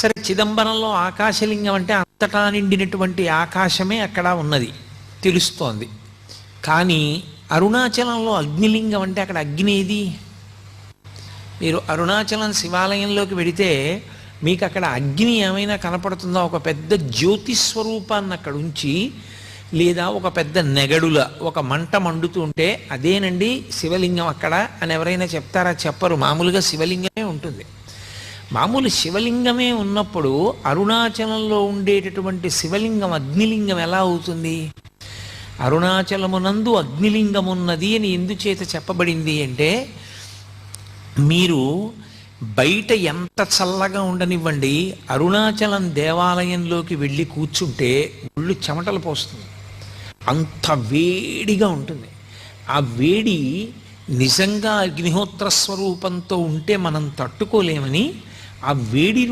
సరే, చిదంబరంలో ఆకాశలింగం అంటే అంతటా నిండినటువంటి ఆకాశమే అక్కడ ఉన్నది తెలుస్తోంది. కానీ అరుణాచలంలో అగ్నిలింగం అంటే అక్కడ అగ్ని ఏది? మీరు అరుణాచలం శివాలయంలోకి వెడితే మీకు అక్కడ అగ్ని ఏమైనా కనపడుతుందా? ఒక పెద్ద జ్యోతి స్వరూపాన్ని అక్కడ ఉంచి, లేదా ఒక పెద్ద నెగడుల ఒక మంట మండుతుంటే అదేనండి శివలింగం అక్కడ అని ఎవరైనా చెప్తారా? చెప్పరు. మామూలుగా శివలింగమే ఉంటుంది. మామూలు శివలింగమే ఉన్నప్పుడు అరుణాచలంలో ఉండేటటువంటి శివలింగం అగ్నిలింగం ఎలా అవుతుంది? అరుణాచలమునందు అగ్నిలింగం ఉన్నది అని ఎందుచేత చెప్పబడింది అంటే, మీరు బయట ఎంత చల్లగా ఉండనివ్వండి, అరుణాచలం దేవాలయంలోకి వెళ్ళి కూర్చుంటే ఒళ్ళు చెమటలు పోస్తుంది, అంత వేడిగా ఉంటుంది. ఆ వేడి నిజంగా అగ్నిహోత్ర స్వరూపంతో ఉంటే మనం తట్టుకోలేమని ఆ వేడి